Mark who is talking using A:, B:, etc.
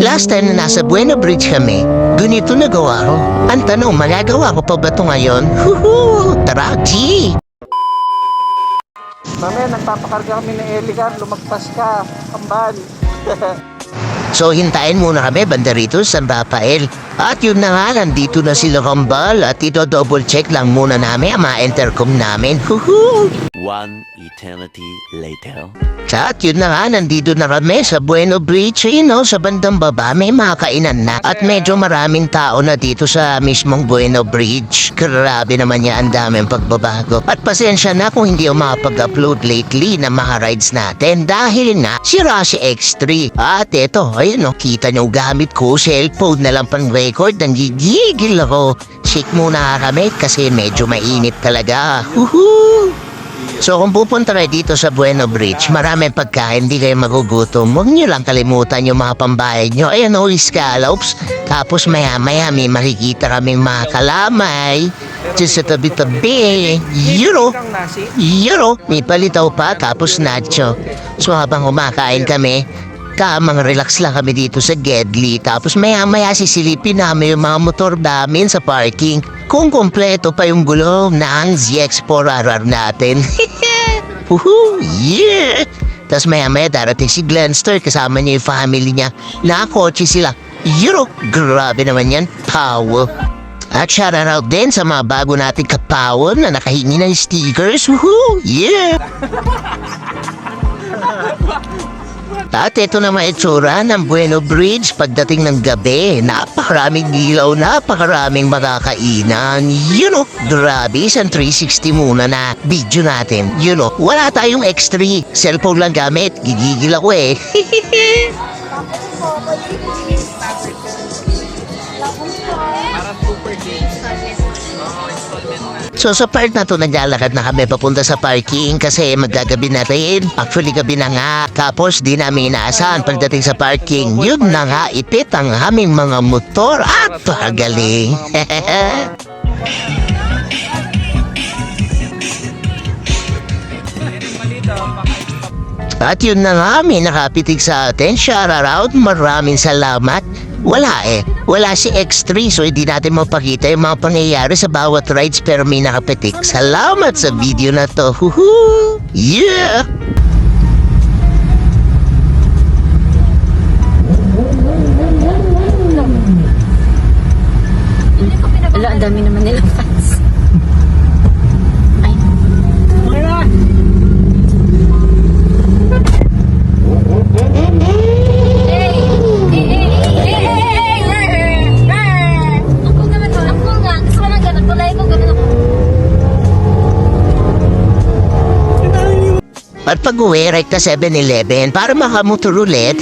A: Last time na nasa Buena Bridge kami, ganito nagawa ko. Ang tanong, magagawa ko pa ba ito ngayon? Huhu! Tara, G!
B: Mamaya, nagpapakarga kami ng Eligan, lumagpas ka, kambal.
A: So hintayin muna kami banda rito sa San Rafael. At yun na nga, nandito na sila kambal at ito double check lang muna namin ang mga intercom namin. Huhu!
C: One eternity later.
A: At yun na nga, nandito na kami sa Buena Bridge. Sa bandang baba may mga kainan na. At medyo maraming tao na dito sa mismong Buena Bridge. Grabe naman yan, ang daming pagbabago. At pasensya na kung hindi ako makapag-upload lately ng mga rides natin. Dahil nga, sira si X3. At eto, ayun kita nyo gamit ko, cellphone na lang pang record. Nanggigigil ako. Shake muna kami kasi medyo mainit talaga. Woohoo! So kung pupunta kayo dito sa Buena Bridge, maraming pagkain, hindi kayo magugutom. Huwag nyo lang kalimutan yung mga pambayad nyo. Ayan scallops. Tapos maya-maya may makikita kaming mga kalamay. Just sa tabi-tabi. May palitaw pa, tapos nacho. So habang kumakain kami, tamang relax lang kami dito sa Gedli. Tapos maya-maya sisilipin namin yung mga motor namin sa parking. Kung kompleto pa yung gulong ng ZX4RR natin. Woohoo! Yeah! Tapos maya-maya darating si Glenster, kasama niya yung family niya. Nakakotse sila. Grabe naman yan. Power. At shoutout din sa mga bago nating kapower na nakahingi ng stickers. Woohoo! Yeah! At ito na maitsura ng Buena Bridge pagdating ng gabi. Napakaraming ilaw, napakaraming makakainan. Grabe, isang 360 muna na video natin. Wala tayong X3. Cellphone lang gamit. Gigigil ako eh. So sa part na to, naglalakad na kami papunta sa parking kasi magagabi na rin. Actually gabi na nga. Tapos di namin inaasahan pagdating sa parking. Yun na nga, ipit ang aming mga motor at pagaling. At yun na nga, may nakapitig sa atin. Shoutout, maraming salamat. Wala si X3 so hindi natin mapakita yung mga pangyayari sa bawat rides pero may nakapitik. Salamat sa video na to. Woohoo! Yeah!
D: Wala, ang dami naman nilang fans. Ay.
A: At pag-uwi, right na 7-Eleven para makamotor ulit.